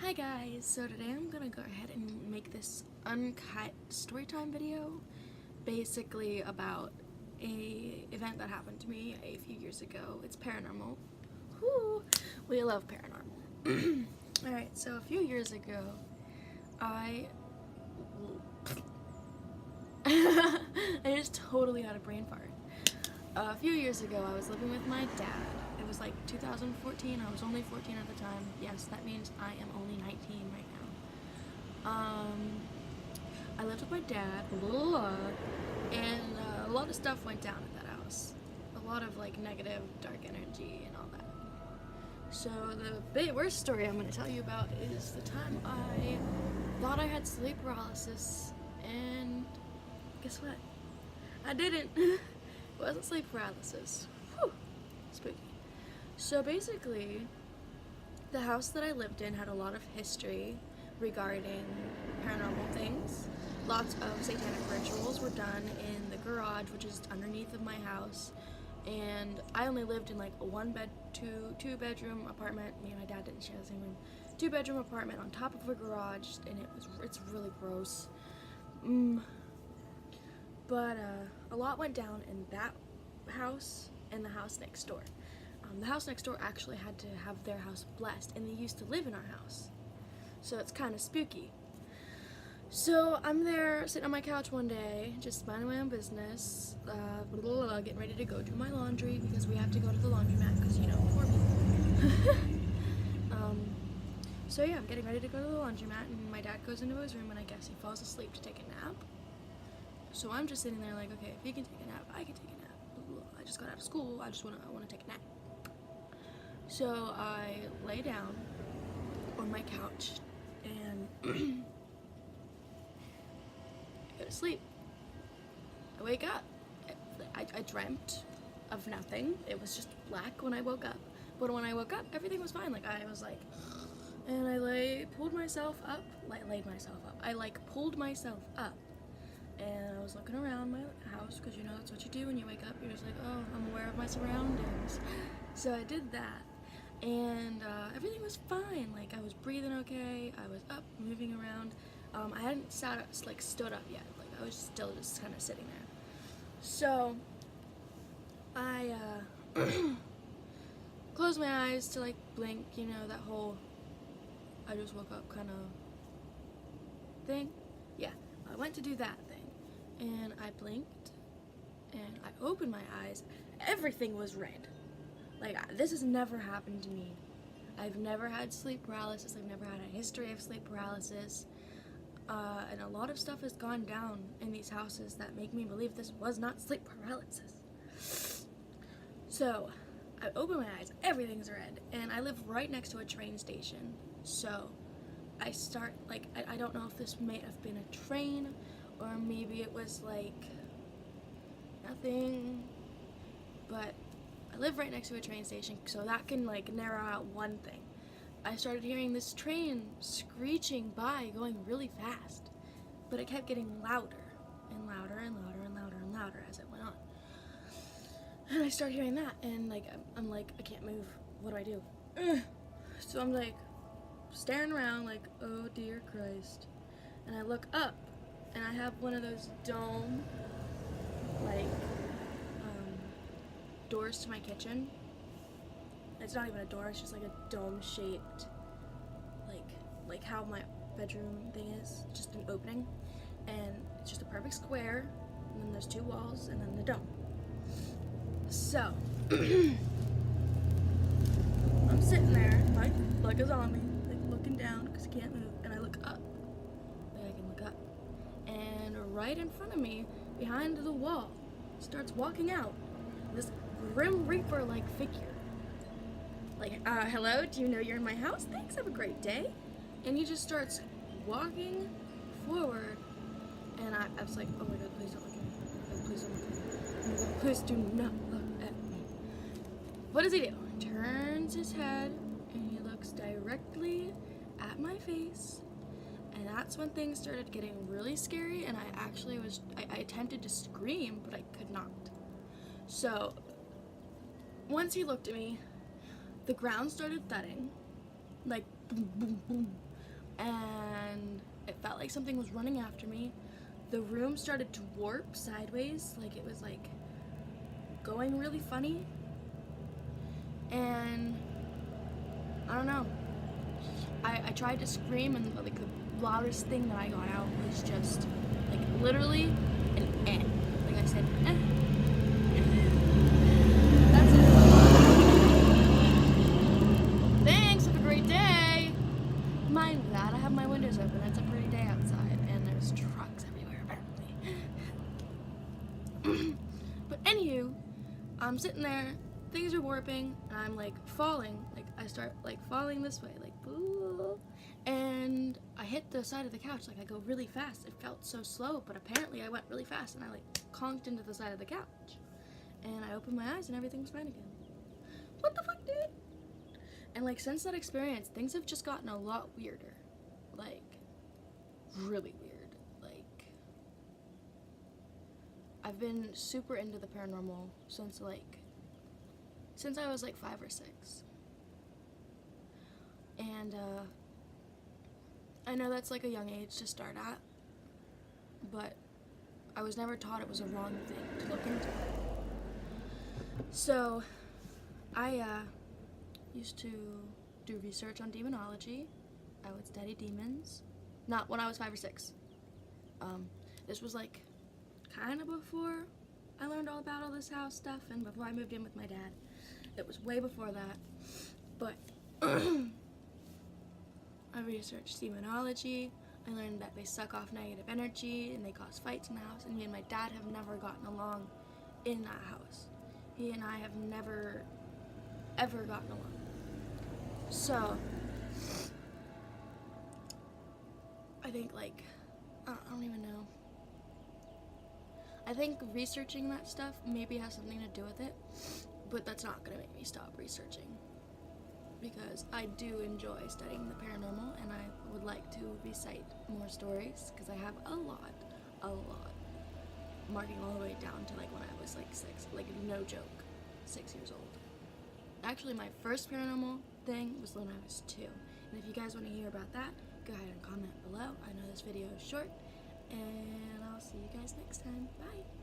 Hi guys, so today I'm gonna go ahead and make this uncut storytime video basically about a event that happened to me a few years ago. It's paranormal. Woo! We love paranormal. Alright, so a few years ago I just totally had a brain fart. A few years ago I was living with my dad. It was like 2014. I was only 14 at the time. Yes, that means I am only 19 right now. I lived with my dad, and a lot of stuff went down at that house. A lot of like negative, dark energy and all that. So the worst story I'm going to tell you about is the time I thought I had sleep paralysis, and guess what? I didn't. It wasn't sleep paralysis. Whew. Spooky. So basically, the house that I lived in had a lot of history regarding paranormal things. Lots of satanic rituals were done in the garage, which is underneath of my house. And I only lived in like a two bedroom apartment. Me and my dad didn't share the same room. 2-bedroom apartment on top of a garage, and it's really gross. But a lot went down in that house and the house next door. The house next door actually had to have their house blessed, and they used to live in our house. So it's kind of spooky. So I'm there sitting on my couch one day, just minding my own business, getting ready to go do my laundry because we have to go to the laundromat because, you know, poor people. So yeah, I'm getting ready to go to the laundromat, and my dad goes into his room, and I guess he falls asleep to take a nap. So I'm just sitting there like, okay, if he can take a nap, I can take a nap. I just got out of school, I want to take a nap. So I lay down on my couch and go to sleep. I wake up. I dreamt of nothing. It was just black when I woke up. But when I woke up, everything was fine. Like, I was like, and I pulled myself up. I pulled myself up. And I was looking around my house, because you know that's what you do when you wake up. You're just like, oh, I'm aware of my surroundings. So I did that. And everything was fine. Like, I was breathing okay. I was up, moving around. I hadn't stood up yet. Like, I was still just kind of sitting there. So I closed my eyes to like blink, you know, that whole I just woke up kind of thing. Yeah, I went to do that thing, and I blinked, and I opened my eyes. Everything was red. Like, this has never happened to me. I've never had sleep paralysis. I've never had a history of sleep paralysis. And a lot of stuff has gone down in these houses that make me believe this was not sleep paralysis. So, I open my eyes, everything's red, and I live right next to a train station. So, I start, like, I don't know if this may have been a train, or maybe it was, like, nothing, but I live right next to a train station, so that can, like, narrow out one thing. I started hearing this train screeching by, going really fast, but it kept getting louder and louder and louder and louder and louder as it went on. And I start hearing that, and like I'm like, I can't move. What do I do? So I'm like staring around, like, oh dear Christ. And I look up, and I have one of those dome, like, doors to my kitchen. It's not even a door, it's just like a dome-shaped, like how my bedroom thing is, just an opening, and it's just a perfect square, and then there's 2 walls, and then the dome. So, I'm sitting there, like a zombie, like looking down, because I can't move, and I look up, like I can look up, and right in front of me, behind the wall, starts walking out this Grim Reaper-like figure. Like, hello, do you know you're in my house? Thanks, have a great day. And he just starts walking forward, and I was like, oh my god, please don't look at me. Please don't look at me. Oh my god, please do not look at me. What does he do? He turns his head, and he looks directly at my face, and that's when things started getting really scary, and I attempted to scream, but I could not. So, once he looked at me, the ground started thudding, like boom, boom, boom, and it felt like something was running after me. The room started to warp sideways, like it was like going really funny, and I don't know. I tried to scream, and like the loudest thing that I got out was just like literally an eh. Like I said, eh. That's it. Thanks, have a great day. Mind that, I have my windows open. It's a pretty day outside, and there's trucks everywhere apparently. But anywho, I'm sitting there, things are warping, and I'm like falling. Like I start like falling this way, like boo, and I hit the side of the couch. Like I go really fast. It felt so slow, but apparently I went really fast, and I like conked into the side of the couch. And I opened my eyes, and everything was fine again. What the fuck, dude? And like since that experience, things have just gotten a lot weirder. Like really weird. Like I've been super into the paranormal since I was like 5 or 6. And I know that's like a young age to start at, but I was never taught it was a wrong thing to look into. So I used to do research on demonology. I would study demons. Not when I was 5 or 6. This was like kind of before I learned all about all this house stuff, and before I moved in with my dad. It was way before that. But I researched demonology. I learned that they suck off negative energy and they cause fights in the house, and me and my dad have never gotten along in that house. He and I have never ever gotten along. So I think like I don't even know. I think researching that stuff maybe has something to do with it, but that's not gonna make me stop researching, because I do enjoy studying the paranormal, and I would like to recite more stories, because I have a lot, marking all the way down to like when I was like 6, like no joke, 6 years old. Actually, my first paranormal thing was when I was 2, and if you guys want to hear about that, go ahead and comment below. I know this video is short, and I'll see you guys next time. Bye!